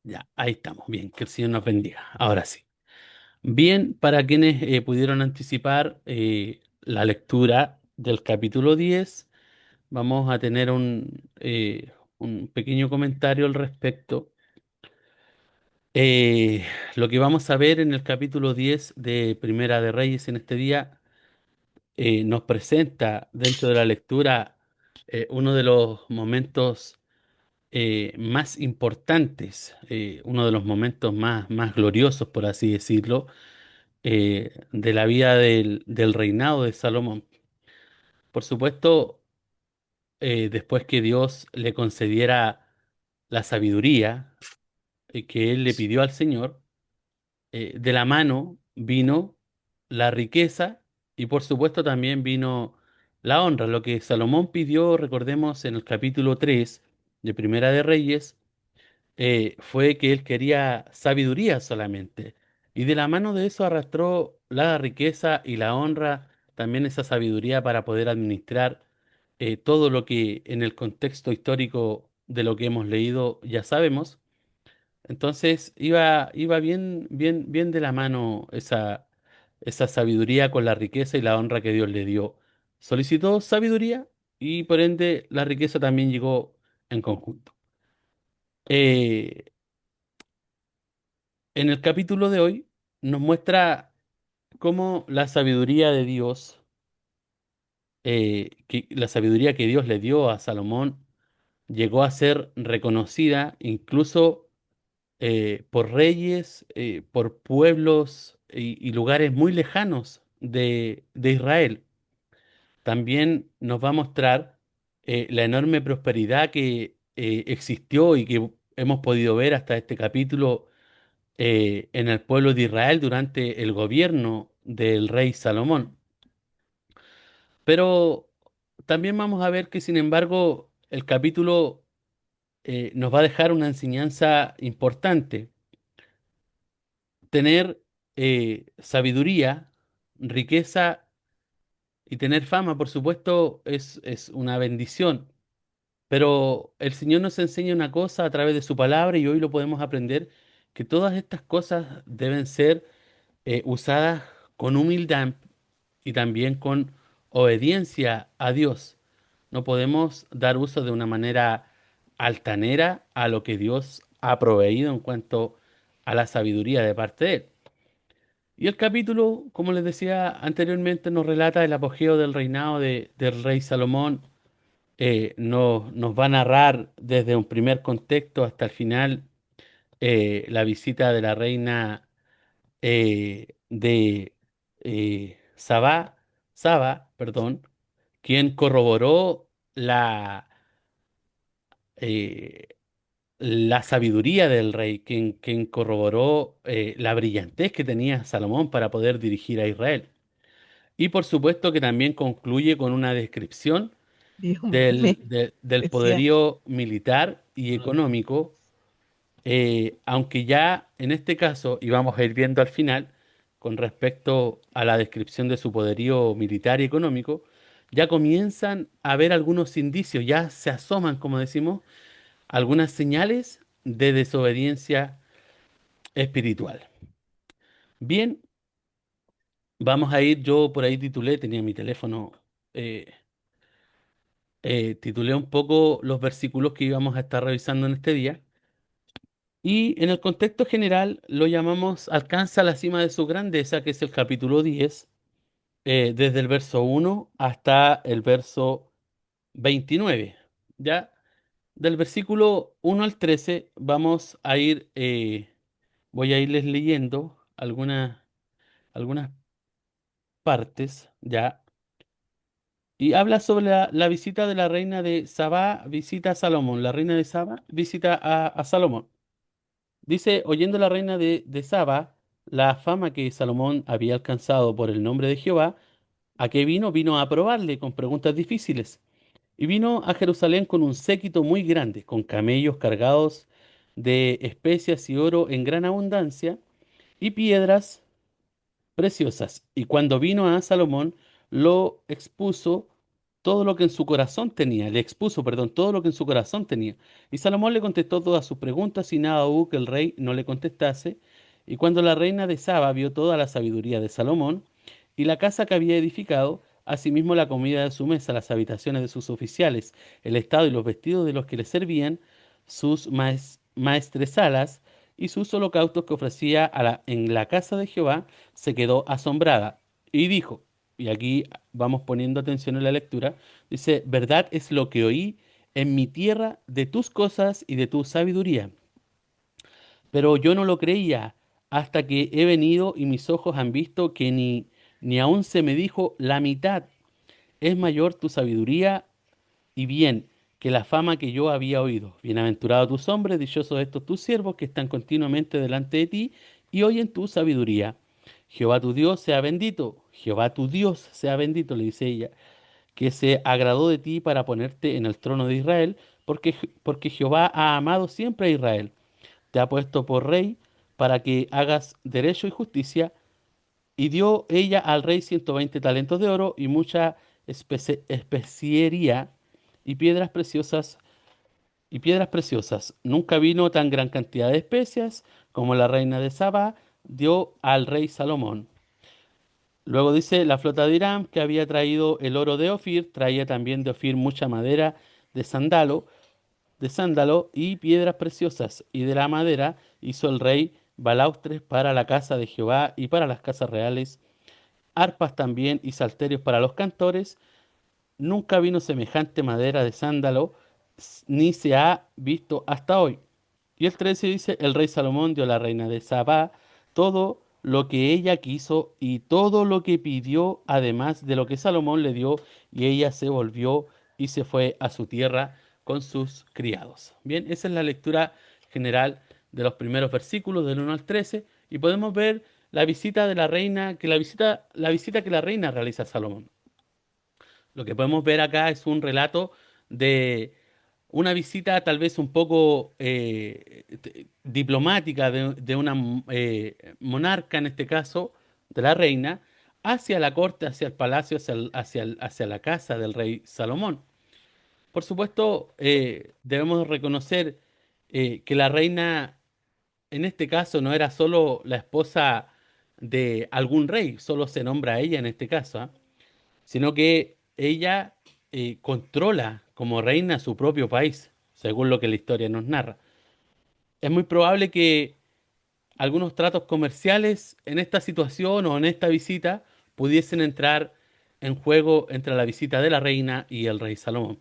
Ya, ahí estamos. Bien, que el Señor nos bendiga. Ahora sí. Bien, para quienes pudieron anticipar la lectura del capítulo 10, vamos a tener un pequeño comentario al respecto. Lo que vamos a ver en el capítulo 10 de Primera de Reyes en este día nos presenta dentro de la lectura uno de los momentos más importantes, uno de los momentos más gloriosos, por así decirlo, de la vida del reinado de Salomón. Por supuesto, después que Dios le concediera la sabiduría que él le pidió al Señor, de la mano vino la riqueza y por supuesto también vino la honra. Lo que Salomón pidió, recordemos, en el capítulo 3 de Primera de Reyes, fue que él quería sabiduría solamente. Y de la mano de eso arrastró la riqueza y la honra, también esa sabiduría para poder administrar todo lo que en el contexto histórico de lo que hemos leído ya sabemos. Entonces iba bien de la mano esa sabiduría con la riqueza y la honra que Dios le dio. Solicitó sabiduría y por ende la riqueza también llegó en conjunto. Eh, En el capítulo de hoy nos muestra cómo la sabiduría de Dios, la sabiduría que Dios le dio a Salomón, llegó a ser reconocida incluso por reyes, por pueblos y lugares muy lejanos de Israel. También nos va a mostrar la enorme prosperidad que existió y que hemos podido ver hasta este capítulo en el pueblo de Israel durante el gobierno del rey Salomón. Pero también vamos a ver que, sin embargo, el capítulo nos va a dejar una enseñanza importante. Tener sabiduría, riqueza y tener fama, por supuesto, es una bendición. Pero el Señor nos enseña una cosa a través de su palabra y hoy lo podemos aprender, que todas estas cosas deben ser usadas con humildad y también con obediencia a Dios. No podemos dar uso de una manera altanera a lo que Dios ha proveído en cuanto a la sabiduría de parte de Él. Y el capítulo, como les decía anteriormente, nos relata el apogeo del reinado del rey Salomón. Nos va a narrar desde un primer contexto hasta el final la visita de la reina de Saba, perdón, quien corroboró eh, la sabiduría del rey, quien corroboró la brillantez que tenía Salomón para poder dirigir a Israel. Y por supuesto que también concluye con una descripción Dios mío, del decía, poderío militar y económico. Aunque ya en este caso, y vamos a ir viendo al final, con respecto a la descripción de su poderío militar y económico, ya comienzan a haber algunos indicios, ya se asoman, como decimos, algunas señales de desobediencia espiritual. Bien, vamos a ir, yo por ahí titulé, tenía mi teléfono, eh, titulé un poco los versículos que íbamos a estar revisando en este día. Y en el contexto general lo llamamos Alcanza la cima de su grandeza, que es el capítulo 10, desde el verso 1 hasta el verso 29. Ya del versículo 1 al 13 vamos a ir, voy a irles leyendo algunas partes, ya. Y habla sobre la visita de la reina de Sabá, visita a Salomón. La reina de Sabá visita a Salomón. Dice, oyendo la reina de Saba la fama que Salomón había alcanzado por el nombre de Jehová, ¿a qué vino? Vino a probarle con preguntas difíciles. Y vino a Jerusalén con un séquito muy grande, con camellos cargados de especias y oro en gran abundancia, y piedras preciosas. Y cuando vino a Salomón, lo expuso todo lo que en su corazón tenía, le expuso, perdón, todo lo que en su corazón tenía. Y Salomón le contestó todas sus preguntas y nada hubo que el rey no le contestase. Y cuando la reina de Saba vio toda la sabiduría de Salomón y la casa que había edificado, asimismo la comida de su mesa, las habitaciones de sus oficiales, el estado y los vestidos de los que le servían, sus maestresalas y sus holocaustos que ofrecía en la casa de Jehová, se quedó asombrada y dijo, y aquí vamos poniendo atención en la lectura, dice, verdad es lo que oí en mi tierra de tus cosas y de tu sabiduría, pero yo no lo creía hasta que he venido y mis ojos han visto que ni aún se me dijo la mitad. Es mayor tu sabiduría y bien que la fama que yo había oído. Bienaventurados tus hombres, dichosos estos tus siervos que están continuamente delante de ti y oyen tu sabiduría. Jehová tu Dios sea bendito, Jehová tu Dios sea bendito, le dice ella, que se agradó de ti para ponerte en el trono de Israel, porque Jehová ha amado siempre a Israel. Te ha puesto por rey para que hagas derecho y justicia, y dio ella al rey 120 talentos de oro y mucha especiería y y piedras preciosas. Nunca vino tan gran cantidad de especias como la reina de Saba dio al rey Salomón. Luego dice, la flota de Irán que había traído el oro de Ofir, traía también de Ofir mucha madera de de sándalo y piedras preciosas, y de la madera hizo el rey balaustres para la casa de Jehová y para las casas reales, arpas también y salterios para los cantores. Nunca vino semejante madera de sándalo, ni se ha visto hasta hoy. Y el 13 dice, el rey Salomón dio a la reina de Sabá todo lo que ella quiso y todo lo que pidió, además de lo que Salomón le dio, y ella se volvió y se fue a su tierra con sus criados. Bien, esa es la lectura general de los primeros versículos del 1 al 13 y podemos ver la visita de la reina, la visita que la reina realiza a Salomón. Lo que podemos ver acá es un relato de una visita tal vez un poco diplomática de una monarca, en este caso, de la reina, hacia la corte, hacia el palacio, hacia la casa del rey Salomón. Por supuesto, debemos reconocer que la reina, en este caso, no era solo la esposa de algún rey, solo se nombra a ella en este caso, ¿ah? Sino que ella controla como reina su propio país, según lo que la historia nos narra. Es muy probable que algunos tratos comerciales en esta situación o en esta visita pudiesen entrar en juego entre la visita de la reina y el rey Salomón.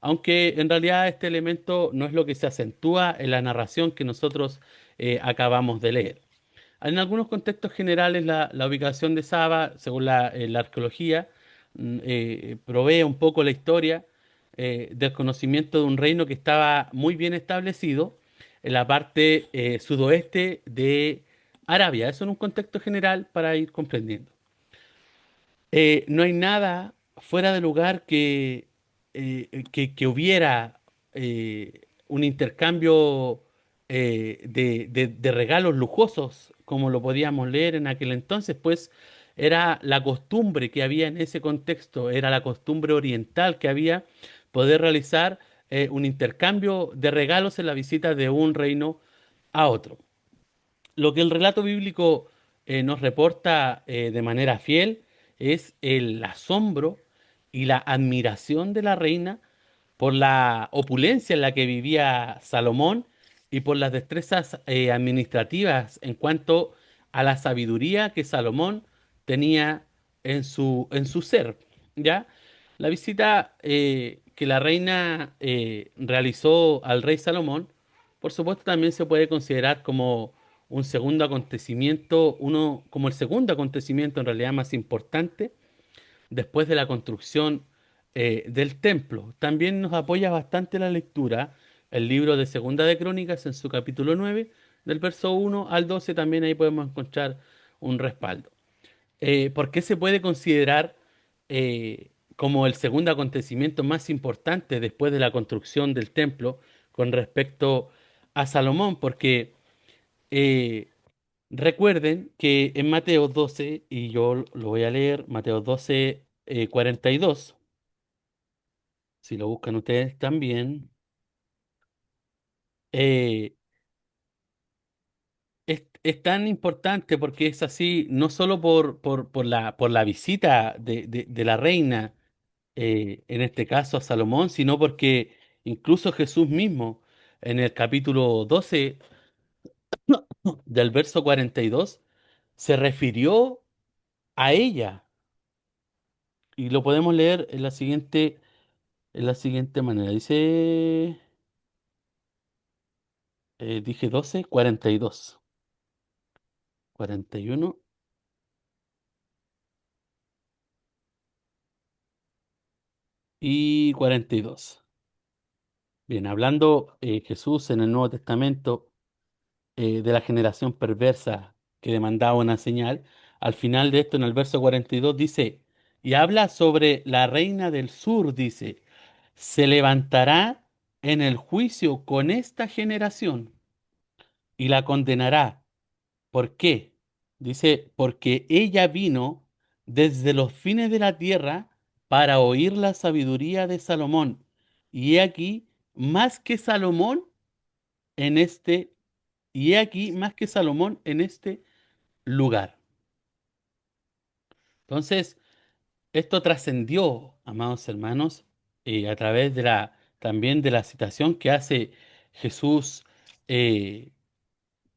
Aunque en realidad este elemento no es lo que se acentúa en la narración que nosotros acabamos de leer. En algunos contextos generales, la ubicación de Saba, según la arqueología, provee un poco la historia del conocimiento de un reino que estaba muy bien establecido en la parte sudoeste de Arabia. Eso en un contexto general para ir comprendiendo. No hay nada fuera de lugar que hubiera un intercambio de regalos lujosos, como lo podíamos leer en aquel entonces, pues era la costumbre que había en ese contexto, era la costumbre oriental que había poder realizar un intercambio de regalos en la visita de un reino a otro. Lo que el relato bíblico nos reporta de manera fiel es el asombro y la admiración de la reina por la opulencia en la que vivía Salomón y por las destrezas administrativas en cuanto a la sabiduría que Salomón tenía en su ser, ¿ya? La visita que la reina realizó al rey Salomón, por supuesto, también se puede considerar como un segundo acontecimiento, uno como el segundo acontecimiento en realidad más importante después de la construcción del templo. También nos apoya bastante la lectura, el libro de Segunda de Crónicas en su capítulo 9 del verso 1 al 12 también ahí podemos encontrar un respaldo. ¿Por qué se puede considerar como el segundo acontecimiento más importante después de la construcción del templo con respecto a Salomón? Porque eh, recuerden que en Mateo 12, y yo lo voy a leer, Mateo 12, 42, si lo buscan ustedes también, eh, es tan importante porque es así, no solo por la visita de la reina, en este caso a Salomón, sino porque incluso Jesús mismo, en el capítulo 12 del verso 42, se refirió a ella. Y lo podemos leer en la siguiente manera. Dice, dije 12, 42, 41 y 42. Bien, hablando Jesús en el Nuevo Testamento de la generación perversa que demandaba una señal, al final de esto, en el verso 42, dice, y habla sobre la reina del sur, dice, se levantará en el juicio con esta generación y la condenará. ¿Por qué? Dice, porque ella vino desde los fines de la tierra para oír la sabiduría de Salomón. Y he aquí, más que Salomón en este, y he aquí, más que Salomón en este lugar. Entonces, esto trascendió, amados hermanos, a través de también de la citación que hace Jesús eh,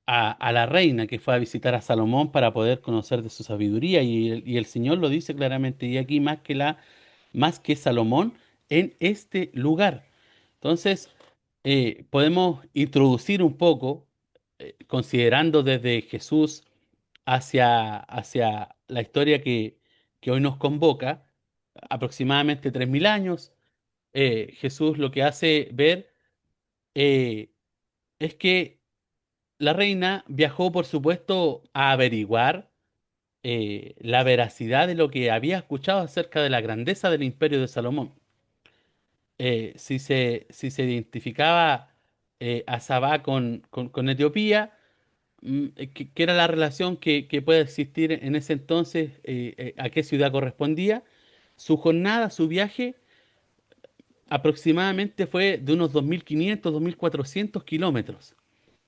a la reina que fue a visitar a Salomón para poder conocer de su sabiduría. Y el Señor lo dice claramente, y aquí más que Salomón en este lugar. Entonces, podemos introducir un poco, considerando desde Jesús hacia la historia que hoy nos convoca, aproximadamente 3.000 años. Jesús lo que hace ver eh, es que la reina viajó, por supuesto, a averiguar la veracidad de lo que había escuchado acerca de la grandeza del imperio de Salomón. Si se identificaba a Sabá con Etiopía, que era la relación que puede existir en ese entonces, a qué ciudad correspondía, su jornada, su viaje, aproximadamente fue de unos 2.500, 2.400 kilómetros.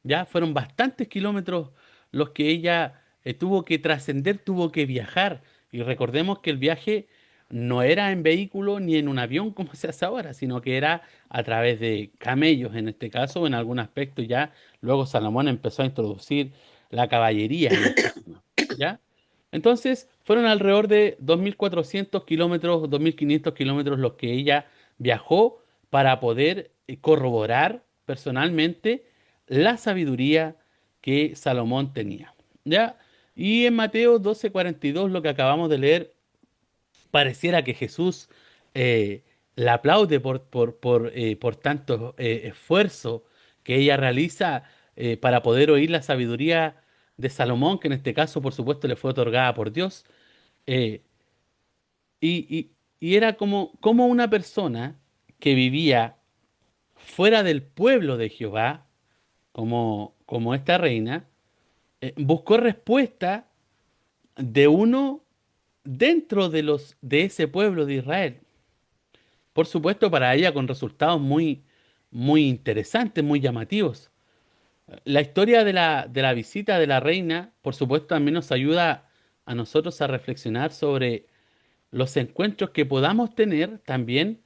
Ya fueron bastantes kilómetros los que ella tuvo que trascender, tuvo que viajar. Y recordemos que el viaje no era en vehículo ni en un avión como se hace ahora, sino que era a través de camellos en este caso, o en algún aspecto ya. Luego Salomón empezó a introducir la caballería en esta zona. ¿Ya? Entonces fueron alrededor de 2.400 kilómetros, 2.500 kilómetros los que ella viajó para poder corroborar personalmente la sabiduría que Salomón tenía. ¿Ya? Y en Mateo 12:42, lo que acabamos de leer, pareciera que Jesús eh, la aplaude por tanto esfuerzo que ella realiza para poder oír la sabiduría de Salomón, que en este caso, por supuesto, le fue otorgada por Dios. Eh, y, y- y era como una persona que vivía fuera del pueblo de Jehová, como esta reina, buscó respuesta de uno dentro de ese pueblo de Israel. Por supuesto, para ella con resultados muy interesantes, muy llamativos. La historia de la visita de la reina, por supuesto, también nos ayuda a nosotros a reflexionar sobre los encuentros que podamos tener también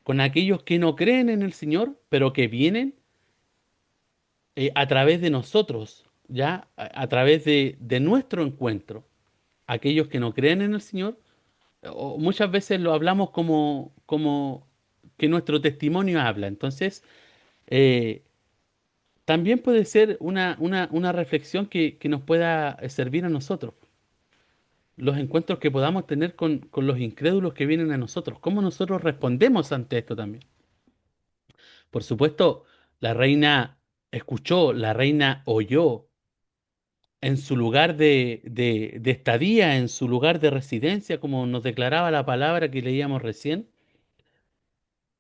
con aquellos que no creen en el Señor, pero que vienen a través de nosotros, ¿ya? A través de nuestro encuentro. Aquellos que no creen en el Señor, o muchas veces lo hablamos como que nuestro testimonio habla. Entonces, eh, también puede ser una reflexión que nos pueda servir a nosotros. Los encuentros que podamos tener con los incrédulos que vienen a nosotros. ¿Cómo nosotros respondemos ante esto también? Por supuesto, la reina escuchó, la reina oyó en su lugar de estadía, en su lugar de residencia, como nos declaraba la palabra que leíamos recién.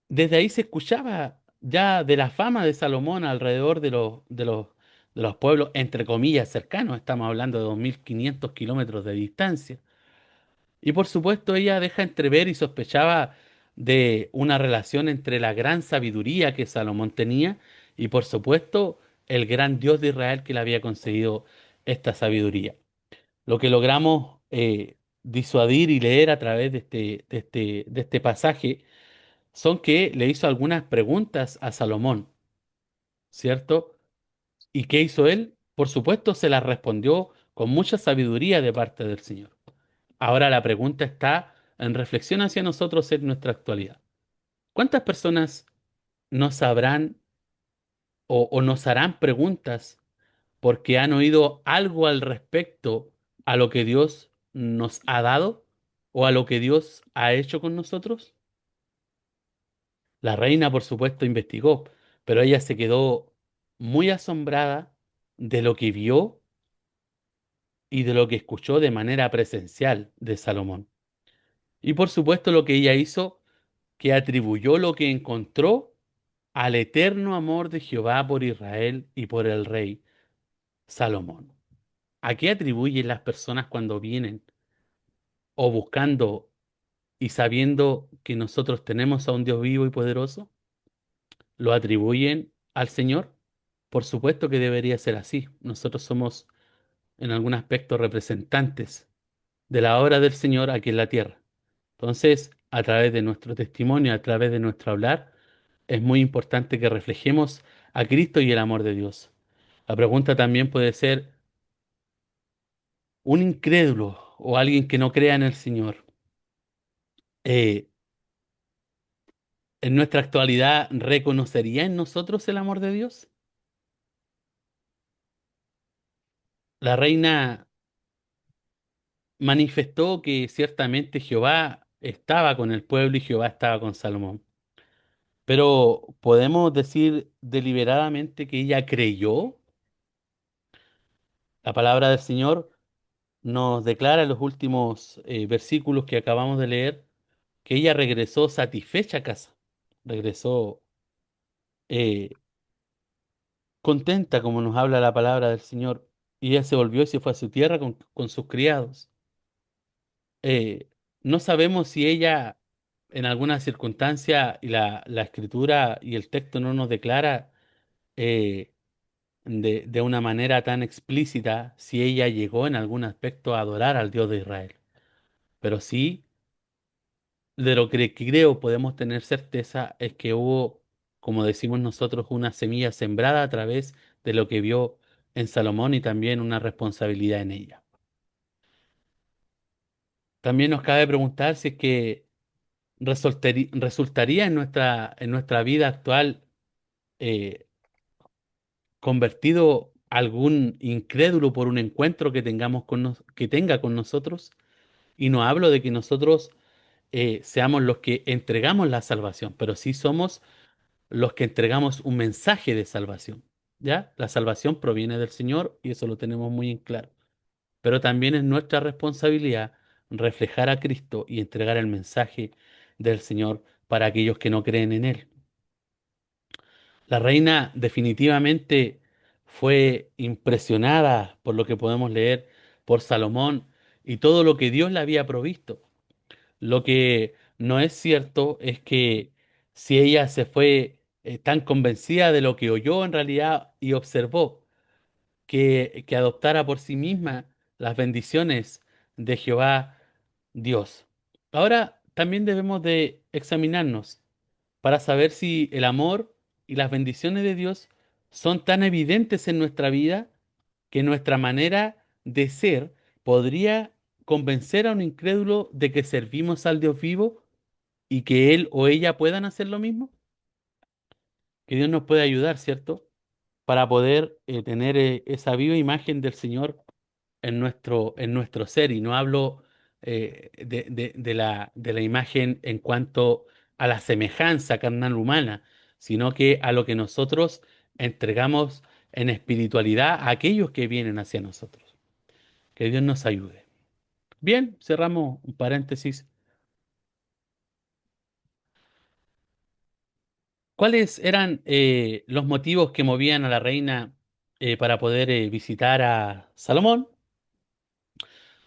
Desde ahí se escuchaba ya de la fama de Salomón alrededor de los pueblos, entre comillas, cercanos. Estamos hablando de 2.500 kilómetros de distancia. Y por supuesto ella deja entrever y sospechaba de una relación entre la gran sabiduría que Salomón tenía y por supuesto el gran Dios de Israel que le había concedido esta sabiduría. Lo que logramos disuadir y leer a través de este pasaje son que le hizo algunas preguntas a Salomón, ¿cierto? ¿Y qué hizo él? Por supuesto, se las respondió con mucha sabiduría de parte del Señor. Ahora la pregunta está en reflexión hacia nosotros en nuestra actualidad. ¿Cuántas personas nos sabrán o nos harán preguntas porque han oído algo al respecto a lo que Dios nos ha dado o a lo que Dios ha hecho con nosotros? La reina, por supuesto, investigó, pero ella se quedó muy asombrada de lo que vio y de lo que escuchó de manera presencial de Salomón. Y por supuesto lo que ella hizo, que atribuyó lo que encontró al eterno amor de Jehová por Israel y por el rey Salomón. ¿A qué atribuyen las personas cuando vienen o buscando y sabiendo que nosotros tenemos a un Dios vivo y poderoso? ¿Lo atribuyen al Señor? Por supuesto que debería ser así. Nosotros somos en algún aspecto representantes de la obra del Señor aquí en la tierra. Entonces, a través de nuestro testimonio, a través de nuestro hablar, es muy importante que reflejemos a Cristo y el amor de Dios. La pregunta también puede ser, un incrédulo o alguien que no crea en el Señor, eh, en nuestra actualidad, ¿reconocería en nosotros el amor de Dios? La reina manifestó que ciertamente Jehová estaba con el pueblo y Jehová estaba con Salomón. Pero podemos decir deliberadamente que ella creyó. La palabra del Señor nos declara en los últimos versículos que acabamos de leer que ella regresó satisfecha a casa, regresó eh, contenta como nos habla la palabra del Señor, y ella se volvió y se fue a su tierra con sus criados. Eh, no sabemos si ella en alguna circunstancia, y la escritura y el texto no nos declara eh, de una manera tan explícita si ella llegó en algún aspecto a adorar al Dios de Israel. Pero sí, de lo que creo podemos tener certeza es que hubo, como decimos nosotros, una semilla sembrada a través de lo que vio en Salomón y también una responsabilidad en ella. También nos cabe preguntar si es que resultaría en nuestra vida actual eh, convertido algún incrédulo por un encuentro que tengamos que tenga con nosotros. Y no hablo de que nosotros seamos los que entregamos la salvación, pero sí somos los que entregamos un mensaje de salvación. ¿Ya? La salvación proviene del Señor y eso lo tenemos muy en claro. Pero también es nuestra responsabilidad reflejar a Cristo y entregar el mensaje del Señor para aquellos que no creen en Él. La reina definitivamente fue impresionada por lo que podemos leer por Salomón y todo lo que Dios le había provisto. Lo que no es cierto es que si ella se fue tan convencida de lo que oyó en realidad y observó, que adoptara por sí misma las bendiciones de Jehová Dios. Ahora también debemos de examinarnos para saber si el amor y las bendiciones de Dios son tan evidentes en nuestra vida que nuestra manera de ser podría convencer a un incrédulo de que servimos al Dios vivo y que él o ella puedan hacer lo mismo. Que Dios nos puede ayudar, ¿cierto? Para poder tener esa viva imagen del Señor en nuestro ser. Y no hablo de la imagen en cuanto a la semejanza carnal humana, sino que a lo que nosotros entregamos en espiritualidad a aquellos que vienen hacia nosotros. Que Dios nos ayude. Bien, cerramos un paréntesis. ¿Cuáles eran los motivos que movían a la reina para poder visitar a Salomón?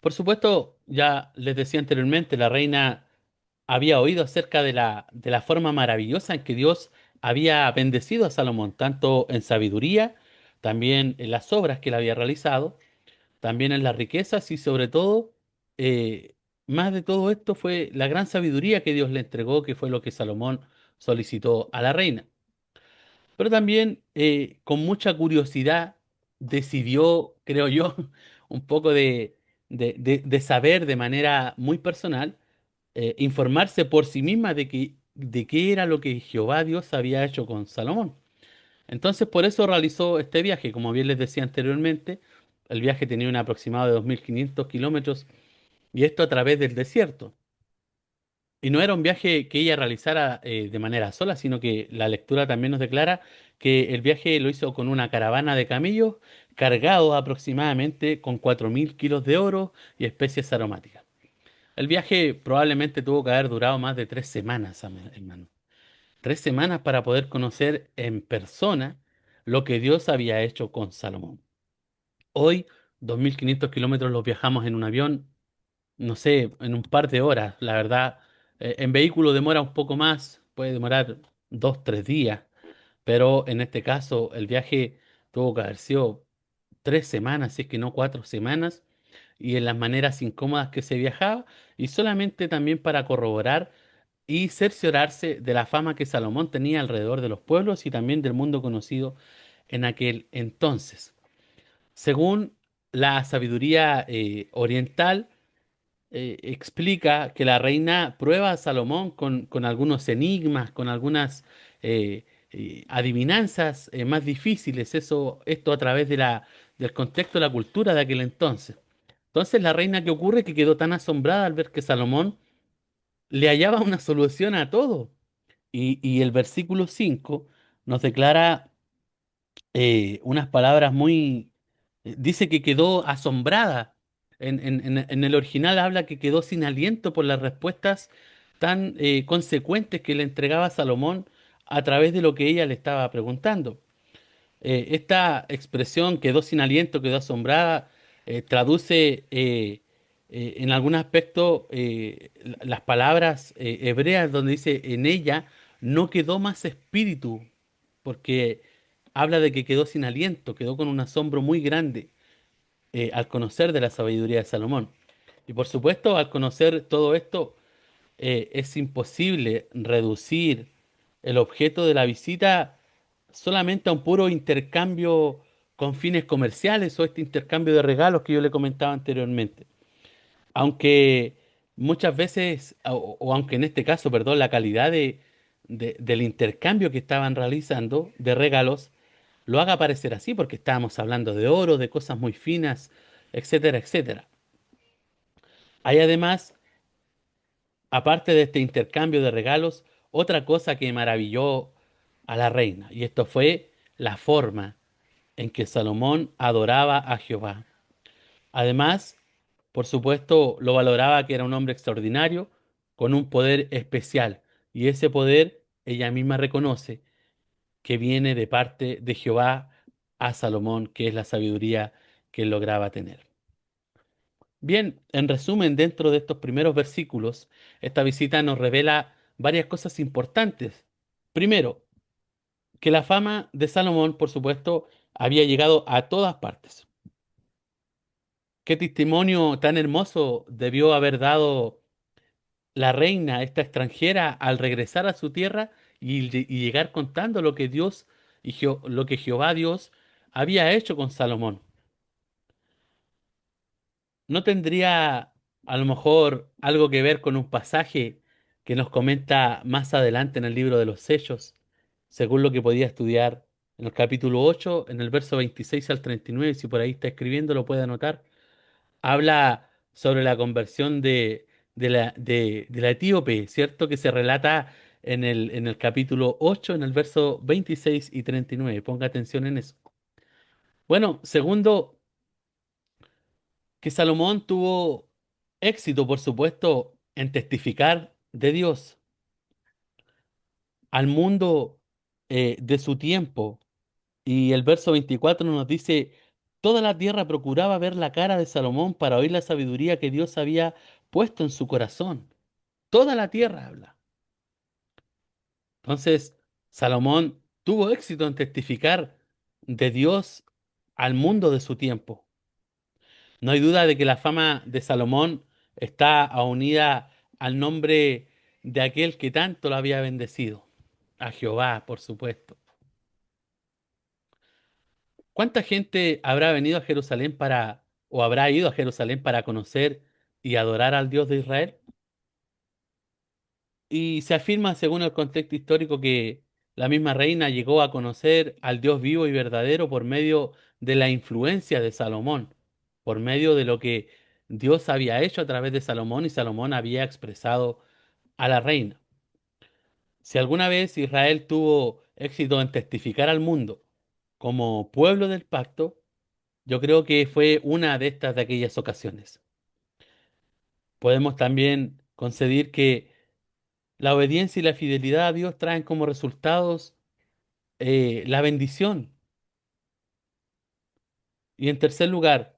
Por supuesto, ya les decía anteriormente, la reina había oído acerca de la forma maravillosa en que Dios había bendecido a Salomón, tanto en sabiduría, también en las obras que él había realizado, también en las riquezas y sobre todo, eh, más de todo esto fue la gran sabiduría que Dios le entregó, que fue lo que Salomón solicitó a la reina. Pero también con mucha curiosidad decidió, creo yo, un poco de saber de manera muy personal, informarse por sí misma de qué era lo que Jehová Dios había hecho con Salomón. Entonces, por eso realizó este viaje. Como bien les decía anteriormente, el viaje tenía un aproximado de 2.500 kilómetros y esto a través del desierto. Y no era un viaje que ella realizara de manera sola, sino que la lectura también nos declara que el viaje lo hizo con una caravana de camellos cargados aproximadamente con 4.000 kilos de oro y especies aromáticas. El viaje probablemente tuvo que haber durado más de 3 semanas, hermano. 3 semanas para poder conocer en persona lo que Dios había hecho con Salomón. Hoy, 2.500 kilómetros los viajamos en un avión, no sé, en un par de horas, la verdad. En vehículo demora un poco más, puede demorar 2, 3 días, pero en este caso el viaje tuvo que haber sido 3 semanas, si es que no 4 semanas, y en las maneras incómodas que se viajaba, y solamente también para corroborar y cerciorarse de la fama que Salomón tenía alrededor de los pueblos y también del mundo conocido en aquel entonces. Según la sabiduría oriental, explica que la reina prueba a Salomón con algunos enigmas, con algunas adivinanzas más difíciles, esto a través del contexto de la cultura de aquel entonces. Entonces la reina, ¿qué ocurre? Que quedó tan asombrada al ver que Salomón le hallaba una solución a todo. Y el versículo 5 nos declara unas palabras muy... dice que quedó asombrada. En el original habla que quedó sin aliento por las respuestas tan consecuentes que le entregaba Salomón a través de lo que ella le estaba preguntando. Esta expresión quedó sin aliento, quedó asombrada, traduce en algún aspecto las palabras hebreas donde dice en ella no quedó más espíritu, porque habla de que quedó sin aliento, quedó con un asombro muy grande al conocer de la sabiduría de Salomón. Y por supuesto, al conocer todo esto, es imposible reducir el objeto de la visita solamente a un puro intercambio con fines comerciales o este intercambio de regalos que yo le comentaba anteriormente. Aunque muchas veces, o aunque en este caso, perdón, la calidad del intercambio que estaban realizando de regalos lo haga parecer así, porque estábamos hablando de oro, de cosas muy finas, etcétera, etcétera. Hay además, aparte de este intercambio de regalos, otra cosa que maravilló a la reina, y esto fue la forma en que Salomón adoraba a Jehová. Además, por supuesto, lo valoraba que era un hombre extraordinario, con un poder especial, y ese poder ella misma reconoce que viene de parte de Jehová a Salomón, que es la sabiduría que él lograba tener. Bien, en resumen, dentro de estos primeros versículos, esta visita nos revela varias cosas importantes. Primero, que la fama de Salomón, por supuesto, había llegado a todas partes. Qué testimonio tan hermoso debió haber dado la reina, esta extranjera, al regresar a su tierra y llegar contando lo que Dios lo que Jehová Dios había hecho con Salomón. ¿No tendría a lo mejor algo que ver con un pasaje que nos comenta más adelante en el libro de los sellos, según lo que podía estudiar en el capítulo 8 en el verso 26 al 39, si por ahí está escribiendo, lo puede anotar? Habla sobre la conversión de la etíope, ¿cierto? Que se relata en el capítulo 8 en el verso 26 y 39. Ponga atención en eso. Bueno, segundo, que Salomón tuvo éxito, por supuesto, en testificar de Dios al mundo de su tiempo. Y el verso 24 nos dice, toda la tierra procuraba ver la cara de Salomón para oír la sabiduría que Dios había puesto en su corazón. Toda la tierra habla. Entonces, Salomón tuvo éxito en testificar de Dios al mundo de su tiempo. No hay duda de que la fama de Salomón está unida al nombre de aquel que tanto lo había bendecido, a Jehová, por supuesto. ¿Cuánta gente habrá venido a Jerusalén o habrá ido a Jerusalén para conocer y adorar al Dios de Israel? Y se afirma, según el contexto histórico, que la misma reina llegó a conocer al Dios vivo y verdadero por medio de la influencia de Salomón, por medio de lo que Dios había hecho a través de Salomón y Salomón había expresado a la reina. Si alguna vez Israel tuvo éxito en testificar al mundo como pueblo del pacto, yo creo que fue una de aquellas ocasiones. Podemos también conceder que la obediencia y la fidelidad a Dios traen como resultados la bendición. Y en tercer lugar,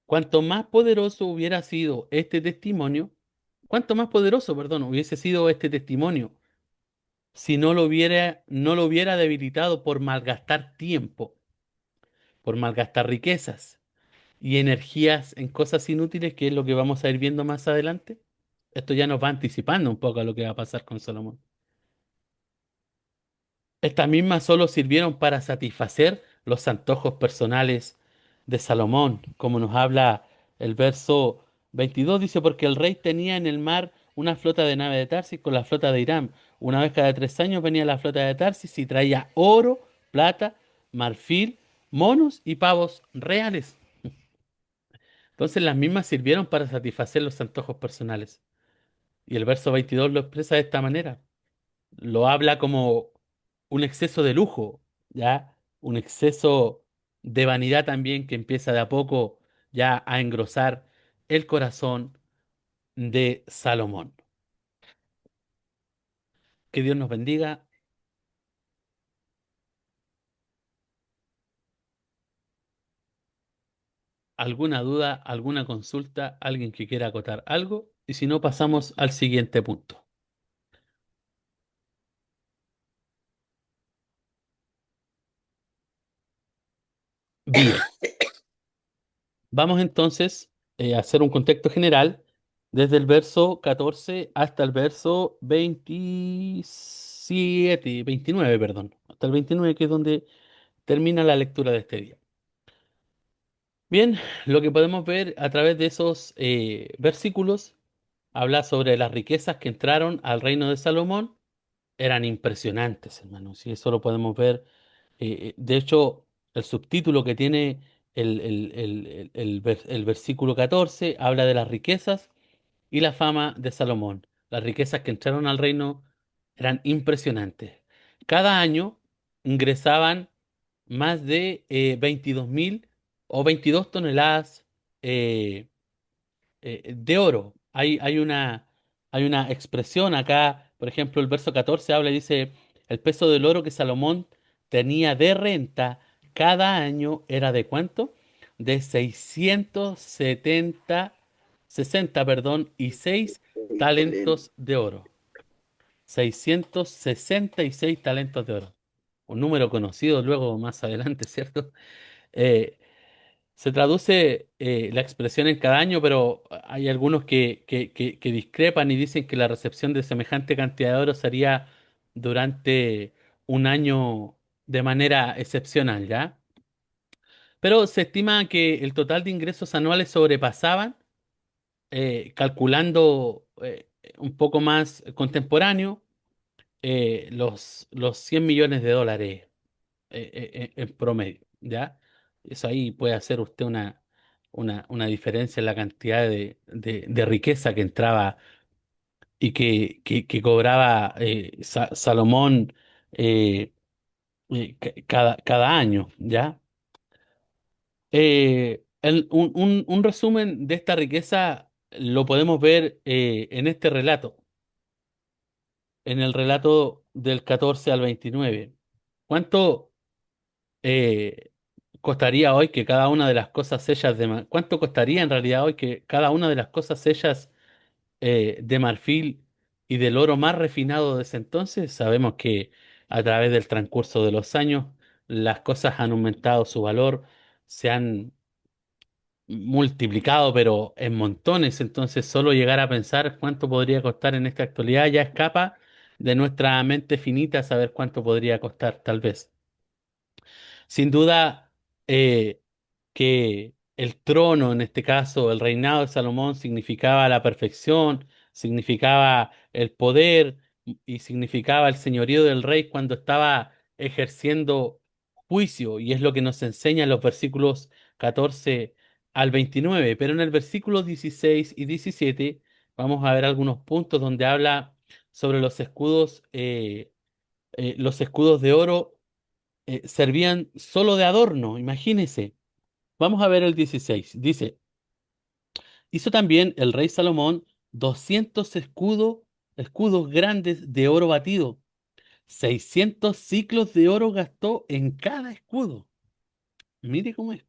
cuanto más poderoso hubiera sido este testimonio, cuanto más poderoso, perdón, hubiese sido este testimonio, si no lo hubiera debilitado por malgastar tiempo, por malgastar riquezas y energías en cosas inútiles, que es lo que vamos a ir viendo más adelante. Esto ya nos va anticipando un poco a lo que va a pasar con Salomón. Estas mismas solo sirvieron para satisfacer los antojos personales de Salomón, como nos habla el verso 22, dice, porque el rey tenía en el mar una flota de naves de Tarsis con la flota de Irán. Una vez cada 3 años venía la flota de Tarsis y traía oro, plata, marfil, monos y pavos reales. Entonces las mismas sirvieron para satisfacer los antojos personales. Y el verso 22 lo expresa de esta manera. Lo habla como un exceso de lujo, ¿ya? Un exceso de vanidad también que empieza de a poco ya a engrosar el corazón de Salomón. Que Dios nos bendiga. ¿Alguna duda, alguna consulta, alguien que quiera acotar algo? Y si no, pasamos al siguiente punto. Bien, vamos entonces a hacer un contexto general desde el verso 14 hasta el verso 27, 29, perdón, hasta el 29, que es donde termina la lectura de este día. Bien, lo que podemos ver a través de esos versículos habla sobre las riquezas que entraron al reino de Salomón. Eran impresionantes, hermanos, y eso lo podemos ver. De hecho, el subtítulo que tiene el versículo 14 habla de las riquezas y la fama de Salomón. Las riquezas que entraron al reino eran impresionantes. Cada año ingresaban más de 22.000 o 22 toneladas eh, de oro. Hay una expresión acá, por ejemplo, el verso 14 habla y dice, el peso del oro que Salomón tenía de renta cada año era ¿de cuánto? De 60, perdón, y 6 Excelente. talentos de oro. 666 talentos de oro. Un número conocido luego más adelante, ¿cierto? Eh, Se traduce la expresión en cada año, pero hay algunos que discrepan y dicen que la recepción de semejante cantidad de oro sería durante un año de manera excepcional, ¿ya? Pero se estima que el total de ingresos anuales sobrepasaban, calculando un poco más contemporáneo, los 100 millones de dólares en promedio, ¿ya? Eso ahí puede hacer usted una diferencia en la cantidad de riqueza que entraba y que cobraba Salomón cada año, ¿ya? Un resumen de esta riqueza lo podemos ver en este relato, en el relato del 14 al 29. ¿Cuánto eh, costaría hoy que cada una de las cosas hechas cuánto costaría en realidad hoy que cada una de las cosas hechas de marfil y del oro más refinado de ese entonces. Sabemos que a través del transcurso de los años las cosas han aumentado su valor, se han multiplicado, pero en montones. Entonces, solo llegar a pensar cuánto podría costar en esta actualidad ya escapa de nuestra mente finita saber cuánto podría costar, tal vez. Sin duda, eh, que el trono, en este caso, el reinado de Salomón, significaba la perfección, significaba el poder y significaba el señorío del rey cuando estaba ejerciendo juicio, y es lo que nos enseñan los versículos 14 al 29. Pero en el versículo 16 y 17 vamos a ver algunos puntos donde habla sobre los escudos de oro servían solo de adorno, imagínense. Vamos a ver el 16. Dice, hizo también el rey Salomón 200 escudos grandes de oro batido. 600 ciclos de oro gastó en cada escudo. Mire cómo es.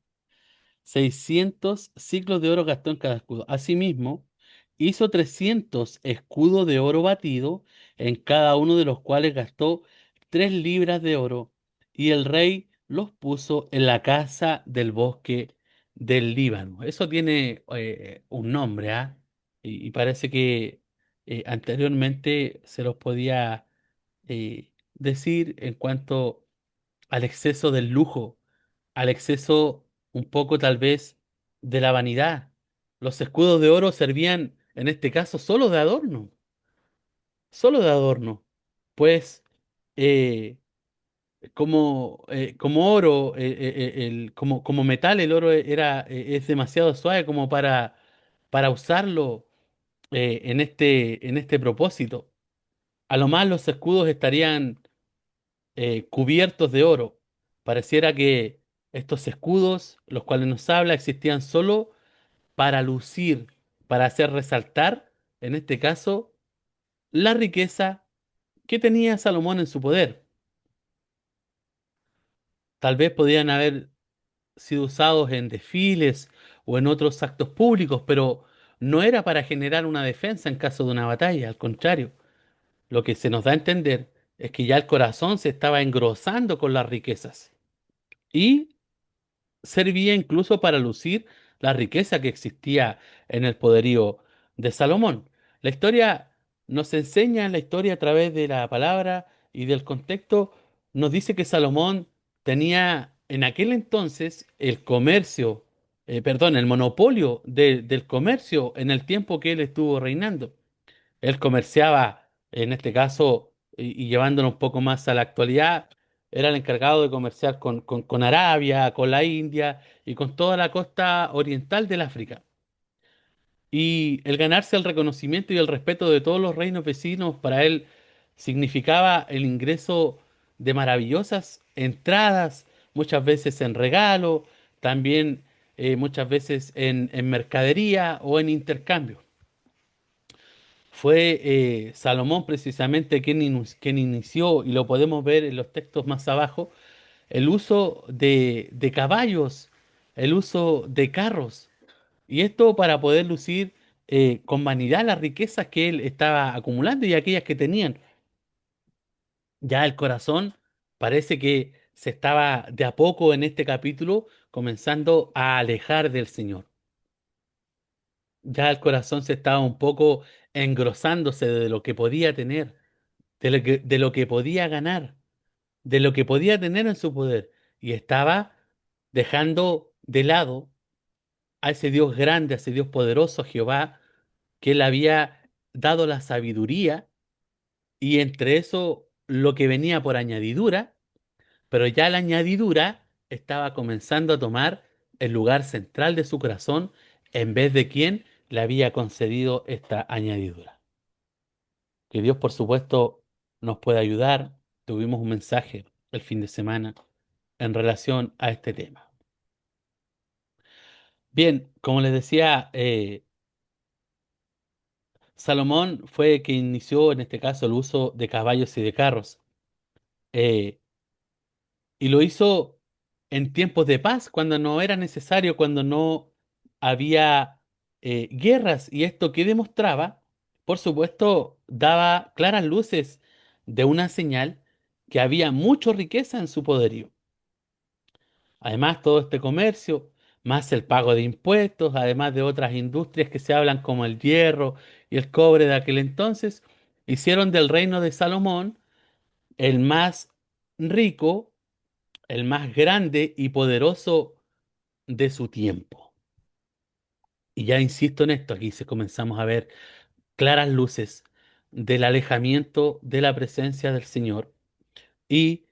600 ciclos de oro gastó en cada escudo. Asimismo, hizo 300 escudos de oro batido, en cada uno de los cuales gastó 3 libras de oro, y el rey los puso en la casa del bosque del Líbano. Eso tiene un nombre, ¿ah? Y parece que anteriormente se los podía decir en cuanto al exceso del lujo, al exceso un poco tal vez de la vanidad. Los escudos de oro servían en este caso solo de adorno, pues eh, como oro, como metal, el oro es demasiado suave como para usarlo en este propósito. A lo más los escudos estarían cubiertos de oro. Pareciera que estos escudos, los cuales nos habla, existían solo para lucir, para hacer resaltar, en este caso, la riqueza que tenía Salomón en su poder. Tal vez podían haber sido usados en desfiles o en otros actos públicos, pero no era para generar una defensa en caso de una batalla, al contrario, lo que se nos da a entender es que ya el corazón se estaba engrosando con las riquezas. Y servía incluso para lucir la riqueza que existía en el poderío de Salomón. La historia nos enseña, la historia a través de la palabra y del contexto, nos dice que Salomón tenía en aquel entonces el comercio, perdón, el monopolio del comercio en el tiempo que él estuvo reinando. Él comerciaba, en este caso, y llevándolo un poco más a la actualidad, era el encargado de comerciar con Arabia, con la India y con toda la costa oriental del África. Y el ganarse el reconocimiento y el respeto de todos los reinos vecinos para él significaba el ingreso de maravillosas entradas, muchas veces en regalo, también muchas veces en mercadería o en intercambio. Fue Salomón precisamente quien inició, y lo podemos ver en los textos más abajo, el uso de caballos, el uso de carros, y esto para poder lucir con vanidad las riquezas que él estaba acumulando y aquellas que tenían. Ya el corazón parece que se estaba de a poco en este capítulo comenzando a alejar del Señor. Ya el corazón se estaba un poco engrosándose de lo que podía tener, de lo que podía ganar, de lo que podía tener en su poder. Y estaba dejando de lado a ese Dios grande, a ese Dios poderoso, Jehová, que le había dado la sabiduría, y entre eso lo que venía por añadidura, pero ya la añadidura estaba comenzando a tomar el lugar central de su corazón en vez de quien le había concedido esta añadidura. Que Dios, por supuesto, nos pueda ayudar. Tuvimos un mensaje el fin de semana en relación a este tema. Bien, como les decía, Salomón fue quien inició en este caso el uso de caballos y de carros. eh, y lo hizo en tiempos de paz, cuando no era necesario, cuando no había guerras. ¿Y esto qué demostraba? por supuesto, daba claras luces de una señal que había mucha riqueza en su poderío. Además, todo este comercio, más el pago de impuestos, además de otras industrias que se hablan como el hierro y el cobre de aquel entonces, hicieron del reino de Salomón el más rico, el más grande y poderoso de su tiempo. Y ya insisto en esto, aquí se comenzamos a ver claras luces del alejamiento de la presencia del Señor y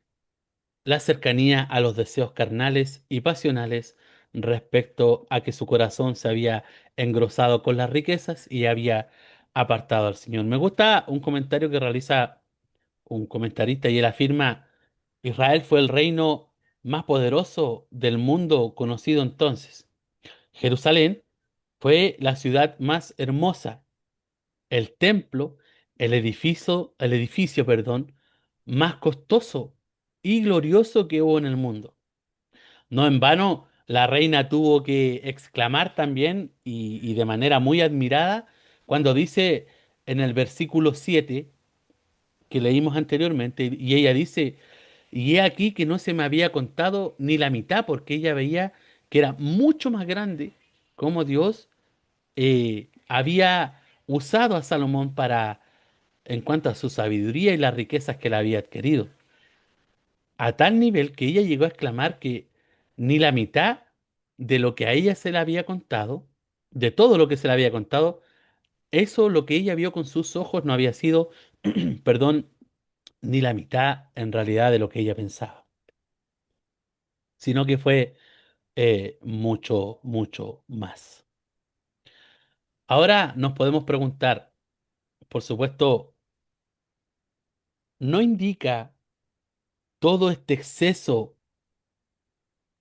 la cercanía a los deseos carnales y pasionales respecto a que su corazón se había engrosado con las riquezas y había apartado al Señor. Me gusta un comentario que realiza un comentarista y él afirma: Israel fue el reino más poderoso del mundo conocido entonces. Jerusalén fue la ciudad más hermosa, el templo, perdón, más costoso y glorioso que hubo en el mundo. No en vano, la reina tuvo que exclamar también y de manera muy admirada cuando dice en el versículo 7 que leímos anteriormente, y ella dice, y he aquí que no se me había contado ni la mitad, porque ella veía que era mucho más grande como Dios había usado a Salomón para, en cuanto a su sabiduría y las riquezas que le había adquirido, a tal nivel que ella llegó a exclamar que ni la mitad de lo que a ella se le había contado, de todo lo que se le había contado, eso lo que ella vio con sus ojos no había sido, perdón, ni la mitad en realidad de lo que ella pensaba, sino que fue mucho, mucho más. Ahora nos podemos preguntar, por supuesto, ¿no indica todo este exceso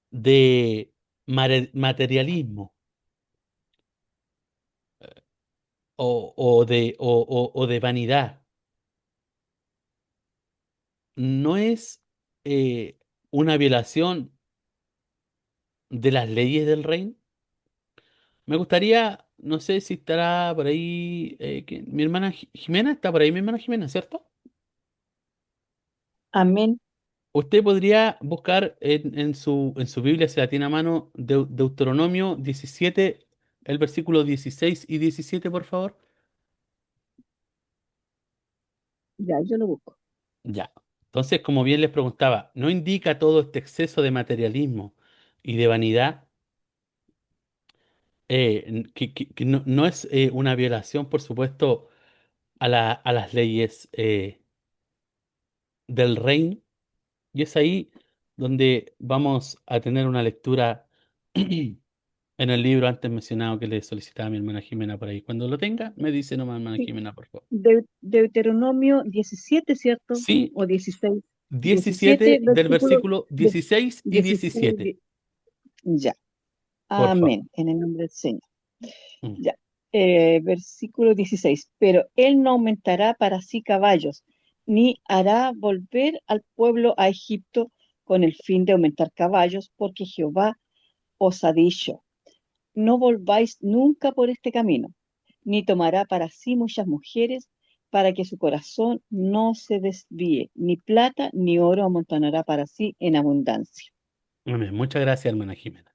de materialismo o de vanidad? ¿No es una violación de las leyes del reino? Me gustaría, no sé si estará por ahí, mi hermana Jimena, está por ahí mi hermana Jimena, ¿cierto? Amén. Usted podría buscar en su Biblia, si la tiene a mano, Deuteronomio 17, el versículo 16 y 17, por favor. Ya, yo lo busco. Ya. Entonces, como bien les preguntaba, ¿no indica todo este exceso de materialismo y de vanidad que no es una violación, por supuesto, a las leyes del reino? Y es ahí donde vamos a tener una lectura en el libro antes mencionado que le solicitaba a mi hermana Jimena por ahí. Cuando lo tenga, me dice nomás, hermana Sí, Jimena, por favor. Deuteronomio 17, ¿cierto? Sí, O 16. 17, 17 del versículo versículo de 16 y 16. 17, Ya. por favor. Amén. En el nombre del Señor. Mm. Ya. Versículo 16. Pero él no aumentará para sí caballos, ni hará volver al pueblo a Egipto con el fin de aumentar caballos, porque Jehová os ha dicho: no volváis nunca por este camino, ni tomará para sí muchas mujeres, para que su corazón no se desvíe, ni plata ni oro amontonará para sí en abundancia. Amén. Muchas gracias, hermana Jimena.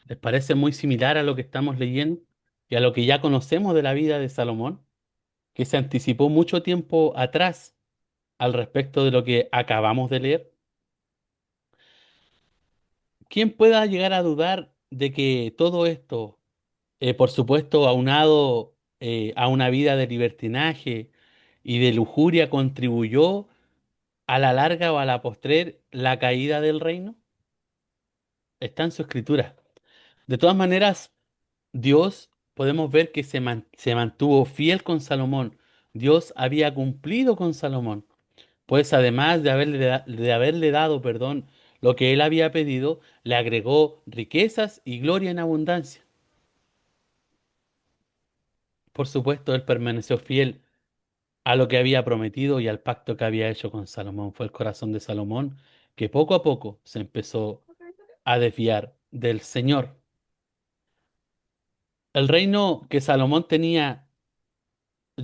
¿Les parece muy similar a lo que estamos leyendo y a lo que ya conocemos de la vida de Salomón, que se anticipó mucho tiempo atrás al respecto de lo que acabamos de leer? ¿Quién pueda llegar a dudar de que todo esto, por supuesto, aunado a una vida de libertinaje y de lujuria, contribuyó a la larga o a la postrer la caída del reino? Está en su escritura. De todas maneras, Dios podemos ver que se mantuvo fiel con Salomón. Dios había cumplido con Salomón, pues además de haberle dado, perdón, lo que él había pedido, le agregó riquezas y gloria en abundancia. Por supuesto, él permaneció fiel a lo que había prometido y al pacto que había hecho con Salomón. Fue el corazón de Salomón que poco a poco se empezó a desviar del Señor. El reino que Salomón tenía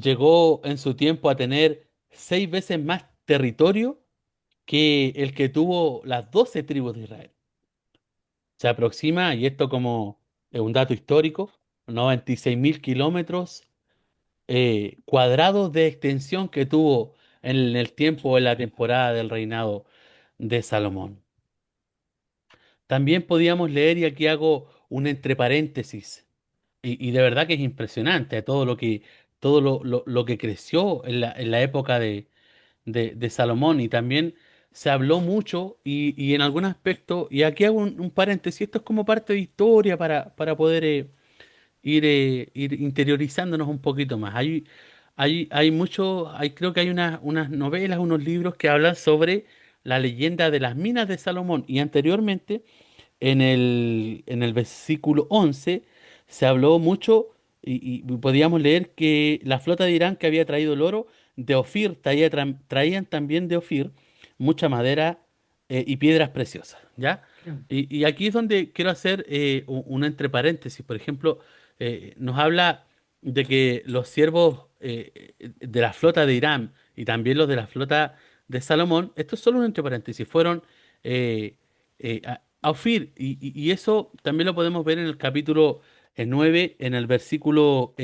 llegó en su tiempo a tener 6 veces más territorio que el que tuvo las 12 tribus de Israel. Se aproxima, y esto como un dato histórico, 96.000 kilómetros cuadrados de extensión que tuvo en el tiempo, en la temporada del reinado de Salomón. También podíamos leer, y aquí hago un entre paréntesis, y de verdad que es impresionante todo lo que creció en la época de Salomón, y también se habló mucho y en algún aspecto, y aquí hago un paréntesis, esto es como parte de historia para poder ir interiorizándonos un poquito más. Hay mucho, creo que hay unas novelas, unos libros que hablan sobre la leyenda de las minas de Salomón, y anteriormente en el versículo 11 se habló mucho y podíamos leer que la flota de Irán que había traído el oro de Ofir, traían también de Ofir mucha madera y piedras preciosas, ¿ya? Y aquí es donde quiero hacer un entre paréntesis. Por ejemplo, nos habla de que los siervos de la flota de Irán y también los de la flota de Salomón, esto es solo un entre paréntesis, fueron a Ofir, y eso también lo podemos ver en el capítulo 9, en el versículo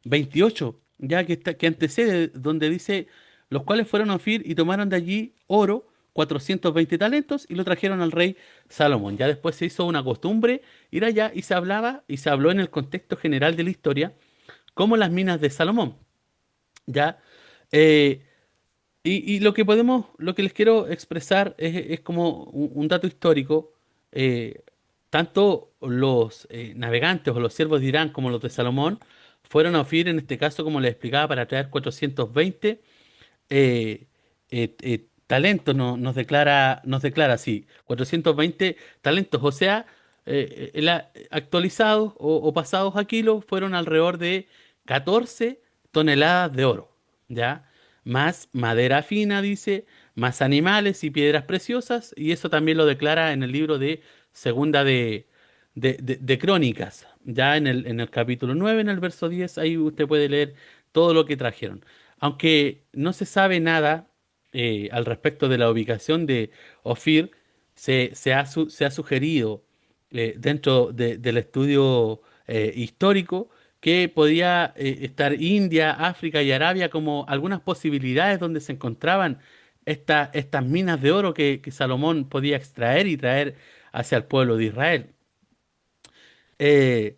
28, ya que antecede, donde dice, los cuales fueron a Ofir y tomaron de allí oro, 420 talentos, y lo trajeron al rey Salomón. Ya después se hizo una costumbre ir allá, y se hablaba y se habló en el contexto general de la historia como las minas de Salomón. Ya. Eh, y lo que les quiero expresar es como un dato histórico. Tanto los navegantes o los siervos de Irán como los de Salomón fueron a Ofir, en este caso, como les explicaba, para traer 420 talentos, nos declara así, 420 talentos, o sea, actualizados o pasados a kilos fueron alrededor de 14 toneladas de oro, ¿ya? Más madera fina, dice, más animales y piedras preciosas, y eso también lo declara en el libro de Segunda de Crónicas, ya en el capítulo 9 en el verso 10 ahí usted puede leer todo lo que trajeron. Aunque no se sabe nada al respecto de la ubicación de Ofir, se ha sugerido dentro del estudio histórico que podía estar India, África y Arabia como algunas posibilidades donde se encontraban estas minas de oro que Salomón podía extraer y traer hacia el pueblo de Israel. Eh,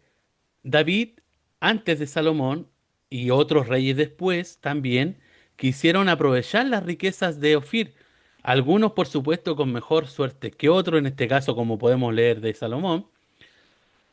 David, antes de Salomón, y otros reyes después también, quisieron aprovechar las riquezas de Ofir. Algunos, por supuesto, con mejor suerte que otros, en este caso, como podemos leer de Salomón.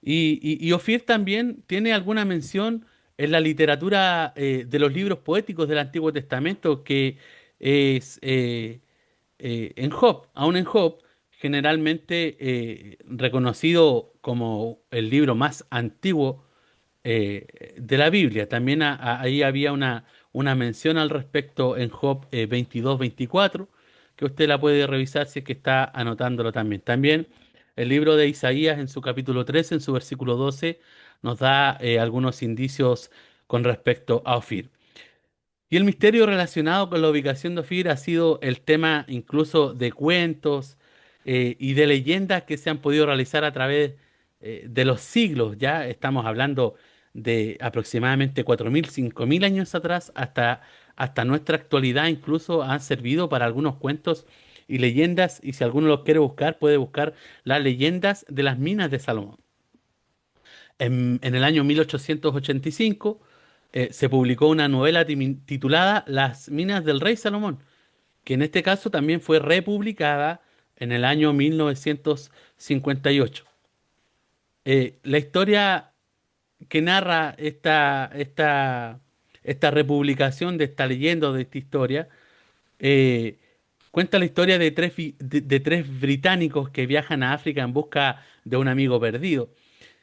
Y Ofir también tiene alguna mención en la literatura de los libros poéticos del Antiguo Testamento, que es en Job, aún en Job, generalmente reconocido como el libro más antiguo de la Biblia. También ahí había una mención al respecto en Job 22-24, que usted la puede revisar si es que está anotándolo también. También el libro de Isaías en su capítulo 13, en su versículo 12, nos da algunos indicios con respecto a Ofir. Y el misterio relacionado con la ubicación de Ofir ha sido el tema incluso de cuentos y de leyendas que se han podido realizar a través de los siglos. Ya estamos hablando de aproximadamente 4.000, 5.000 años atrás hasta nuestra actualidad. Incluso han servido para algunos cuentos y leyendas. Y si alguno los quiere buscar, puede buscar las leyendas de las minas de Salomón. En el año 1885 se publicó una novela titulada Las minas del rey Salomón, que en este caso también fue republicada en el año 1958. La historia que narra esta republicación de esta leyenda o de esta historia eh, cuenta la historia de tres británicos que viajan a África en busca de un amigo perdido.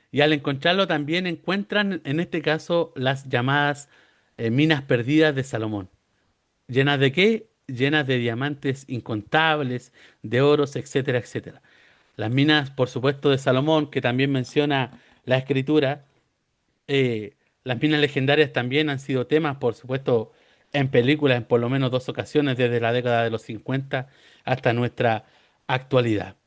Y al encontrarlo también encuentran, en este caso, las llamadas minas perdidas de Salomón. ¿Llenas de qué? Llenas de diamantes incontables, de oros, etcétera, etcétera. Las minas, por supuesto, de Salomón, que también menciona la escritura, eh, Las minas legendarias también han sido temas, por supuesto, en películas en por lo menos dos ocasiones, desde la década de los 50 hasta nuestra actualidad.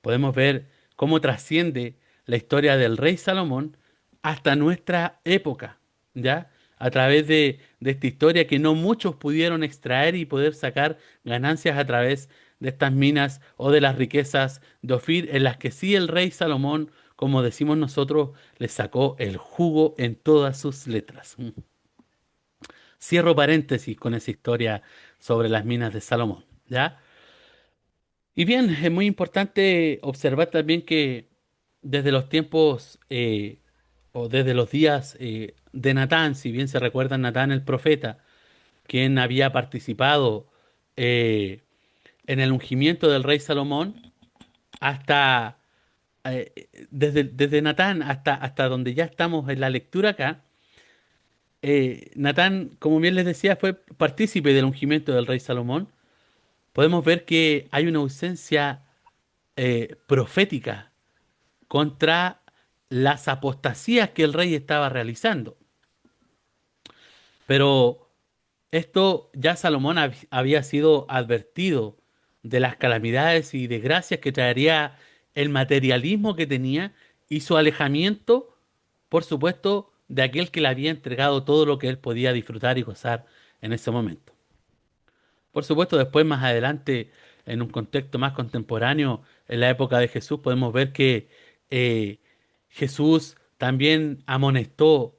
Podemos ver cómo trasciende la historia del rey Salomón hasta nuestra época, ¿ya? A través de esta historia que no muchos pudieron extraer y poder sacar ganancias a través de estas minas o de las riquezas de Ofir, en las que sí el rey Salomón, como decimos nosotros, le sacó el jugo en todas sus letras. Cierro paréntesis con esa historia sobre las minas de Salomón, ¿ya? Y bien, es muy importante observar también que desde los tiempos o desde los días de Natán, si bien se recuerda Natán el profeta, quien había participado eh, en el ungimiento del rey Salomón, hasta desde Natán hasta donde ya estamos en la lectura acá, Natán, como bien les decía, fue partícipe del ungimiento del rey Salomón. Podemos ver que hay una ausencia profética contra las apostasías que el rey estaba realizando. Pero esto ya Salomón había sido advertido de las calamidades y desgracias que traería el materialismo que tenía y su alejamiento, por supuesto, de aquel que le había entregado todo lo que él podía disfrutar y gozar en ese momento. Por supuesto, después, más adelante, en un contexto más contemporáneo, en la época de Jesús, podemos ver que eh, Jesús también amonestó,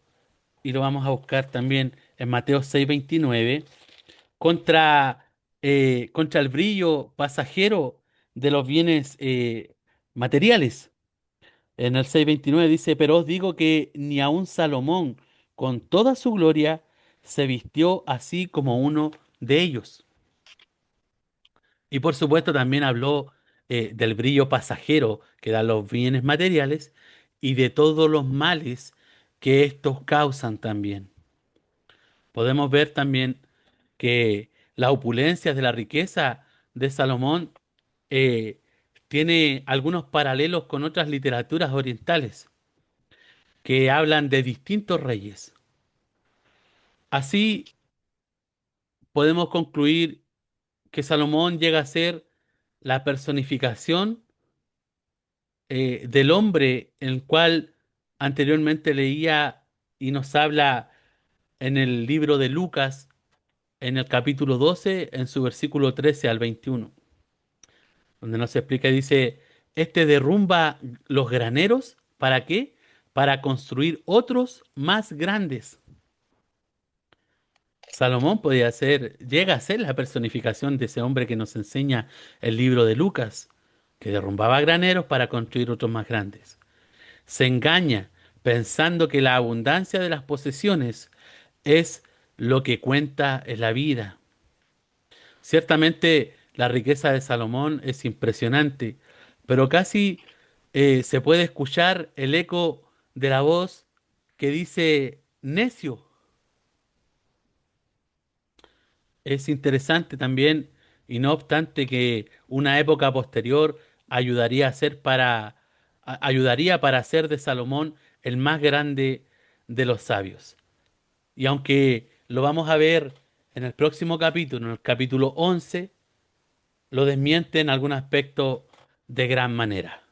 y lo vamos a buscar también en Mateo 6:29, contra el brillo pasajero de los bienes materiales. En el 6:29 dice, pero os digo que ni aun Salomón, con toda su gloria, se vistió así como uno de ellos. Y por supuesto también habló del brillo pasajero que dan los bienes materiales y de todos los males que estos causan también. Podemos ver también que las opulencias de la riqueza de Salomón eh, tiene algunos paralelos con otras literaturas orientales que hablan de distintos reyes. Así podemos concluir que Salomón llega a ser la personificación del hombre, en el cual anteriormente leía y nos habla en el libro de Lucas, en el capítulo 12 en su versículo 13 al 21, donde nos explica y dice, este derrumba los graneros, ¿para qué? Para construir otros más grandes. Salomón podía ser, llega a ser la personificación de ese hombre que nos enseña el libro de Lucas, que derrumbaba graneros para construir otros más grandes. Se engaña pensando que la abundancia de las posesiones es lo que cuenta en la vida. Ciertamente la riqueza de Salomón es impresionante, pero casi se puede escuchar el eco de la voz que dice necio. Es interesante también, y no obstante que una época posterior ayudaría para hacer de Salomón el más grande de los sabios. Y aunque lo vamos a ver en el próximo capítulo, en el capítulo 11, lo desmiente en algún aspecto de gran manera.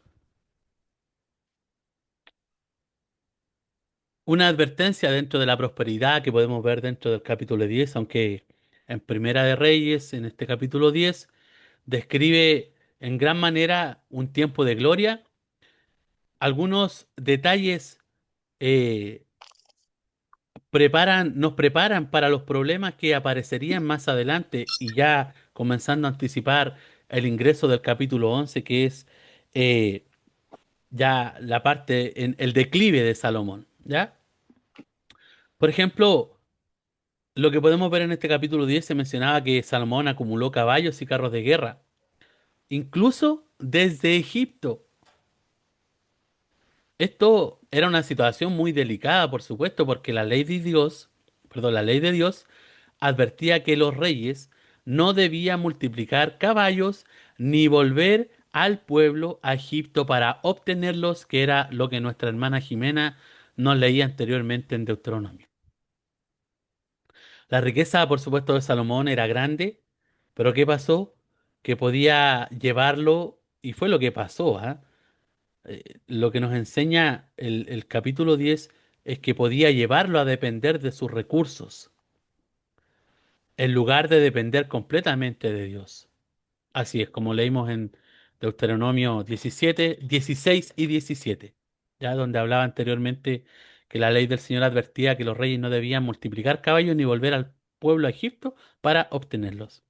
Una advertencia dentro de la prosperidad que podemos ver dentro del capítulo 10, aunque en Primera de Reyes, en este capítulo 10, describe en gran manera un tiempo de gloria, algunos detalles eh, nos preparan para los problemas que aparecerían más adelante y ya comenzando a anticipar el ingreso del capítulo 11, que es eh, ya la parte en el declive de Salomón, ¿ya? Por ejemplo, lo que podemos ver en este capítulo 10 se mencionaba que Salomón acumuló caballos y carros de guerra, incluso desde Egipto. Esto era una situación muy delicada, por supuesto, porque la ley de Dios advertía que los reyes no debían multiplicar caballos ni volver al pueblo a Egipto para obtenerlos, que era lo que nuestra hermana Jimena nos leía anteriormente en Deuteronomio. La riqueza, por supuesto, de Salomón era grande, pero ¿qué pasó? Que podía llevarlo, y fue lo que pasó, ¿ah? Lo que nos enseña el capítulo 10 es que podía llevarlo a depender de sus recursos, en lugar de depender completamente de Dios. Así es, como leímos en Deuteronomio 17, 16 y 17, ya donde hablaba anteriormente que la ley del Señor advertía que los reyes no debían multiplicar caballos ni volver al pueblo a Egipto para obtenerlos.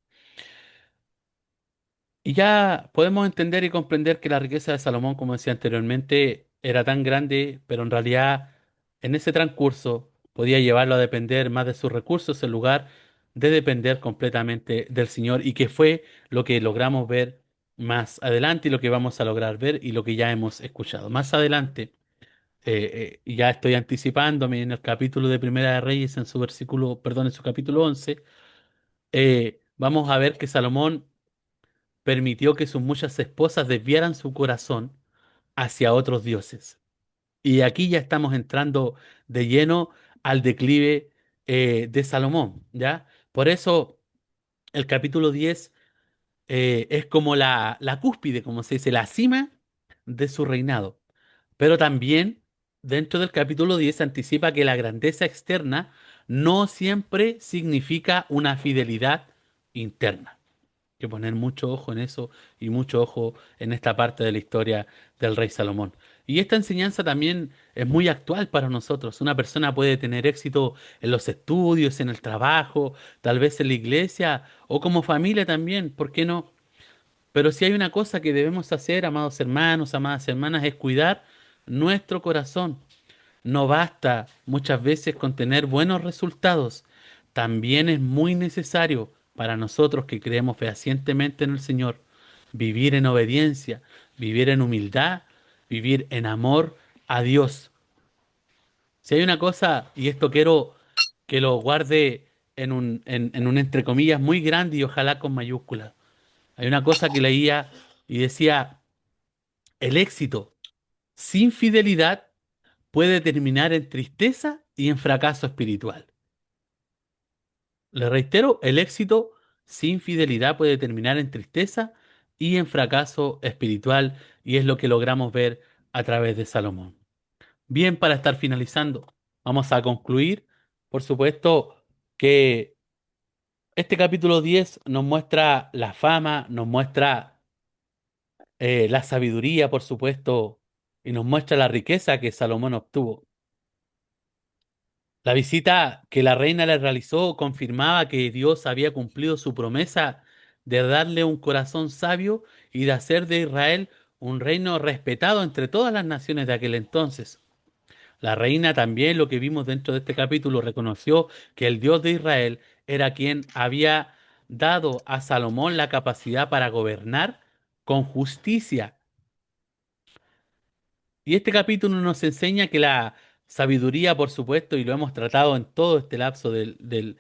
Y ya podemos entender y comprender que la riqueza de Salomón, como decía anteriormente, era tan grande, pero en realidad en ese transcurso podía llevarlo a depender más de sus recursos en lugar de depender completamente del Señor, y que fue lo que logramos ver más adelante y lo que vamos a lograr ver y lo que ya hemos escuchado. Más adelante, y ya estoy anticipándome en el capítulo de Primera de Reyes, en su versículo, perdón, en su capítulo 11, vamos a ver que Salomón permitió que sus muchas esposas desviaran su corazón hacia otros dioses. Y aquí ya estamos entrando de lleno al declive de Salomón, ¿ya? Por eso el capítulo 10 es como la cúspide, como se dice, la cima de su reinado. Pero también dentro del capítulo 10 anticipa que la grandeza externa no siempre significa una fidelidad interna que poner mucho ojo en eso y mucho ojo en esta parte de la historia del rey Salomón. Y esta enseñanza también es muy actual para nosotros. Una persona puede tener éxito en los estudios, en el trabajo, tal vez en la iglesia o como familia también, ¿por qué no? Pero si hay una cosa que debemos hacer, amados hermanos, amadas hermanas, es cuidar nuestro corazón. No basta muchas veces con tener buenos resultados. También es muy necesario para nosotros que creemos fehacientemente en el Señor vivir en obediencia, vivir en humildad, vivir en amor a Dios. Si hay una cosa, y esto quiero que lo guarde en un entre comillas muy grande y ojalá con mayúsculas. Hay una cosa que leía y decía, el éxito sin fidelidad puede terminar en tristeza y en fracaso espiritual. Le reitero, el éxito sin fidelidad puede terminar en tristeza y en fracaso espiritual, y es lo que logramos ver a través de Salomón. Bien, para estar finalizando, vamos a concluir, por supuesto, que este capítulo 10 nos muestra la fama, nos muestra la sabiduría, por supuesto, y nos muestra la riqueza que Salomón obtuvo. La visita que la reina le realizó confirmaba que Dios había cumplido su promesa de darle un corazón sabio y de hacer de Israel un reino respetado entre todas las naciones de aquel entonces. La reina también, lo que vimos dentro de este capítulo, reconoció que el Dios de Israel era quien había dado a Salomón la capacidad para gobernar con justicia. Y este capítulo nos enseña que la sabiduría, por supuesto, y lo hemos tratado en todo este lapso que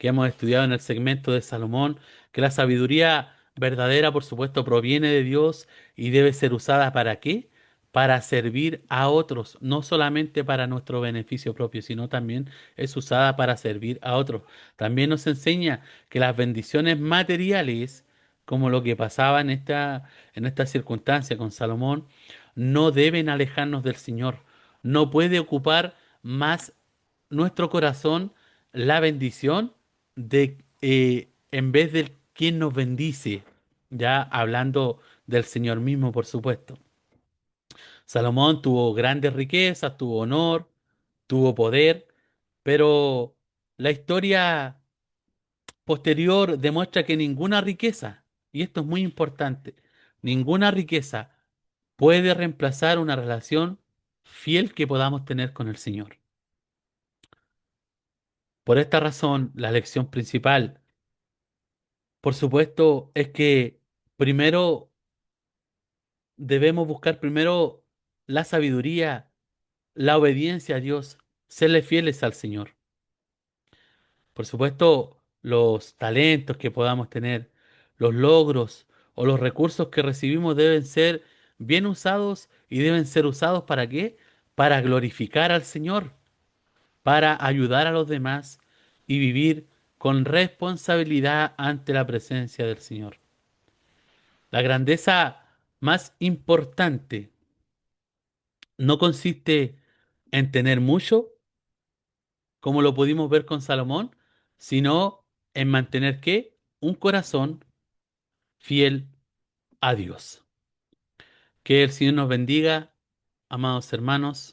hemos estudiado en el segmento de Salomón, que la sabiduría verdadera, por supuesto, proviene de Dios y debe ser usada ¿para qué? Para servir a otros, no solamente para nuestro beneficio propio, sino también es usada para servir a otros. También nos enseña que las bendiciones materiales, como lo que pasaba en esta circunstancia con Salomón, no deben alejarnos del Señor. No puede ocupar más nuestro corazón la bendición de en vez de quien nos bendice, ya hablando del Señor mismo, por supuesto. Salomón tuvo grandes riquezas, tuvo honor, tuvo poder, pero la historia posterior demuestra que ninguna riqueza, y esto es muy importante, ninguna riqueza puede reemplazar una relación fiel que podamos tener con el Señor. Por esta razón, la lección principal, por supuesto, es que primero debemos buscar primero la sabiduría, la obediencia a Dios, serle fieles al Señor. Por supuesto, los talentos que podamos tener, los logros o los recursos que recibimos deben ser bien usados y deben ser usados ¿para qué? para glorificar al Señor, para ayudar a los demás y vivir con responsabilidad ante la presencia del Señor. La grandeza más importante no consiste en tener mucho, como lo pudimos ver con Salomón, sino en mantener ¿qué? Un corazón fiel a Dios. Que el Señor nos bendiga, amados hermanos.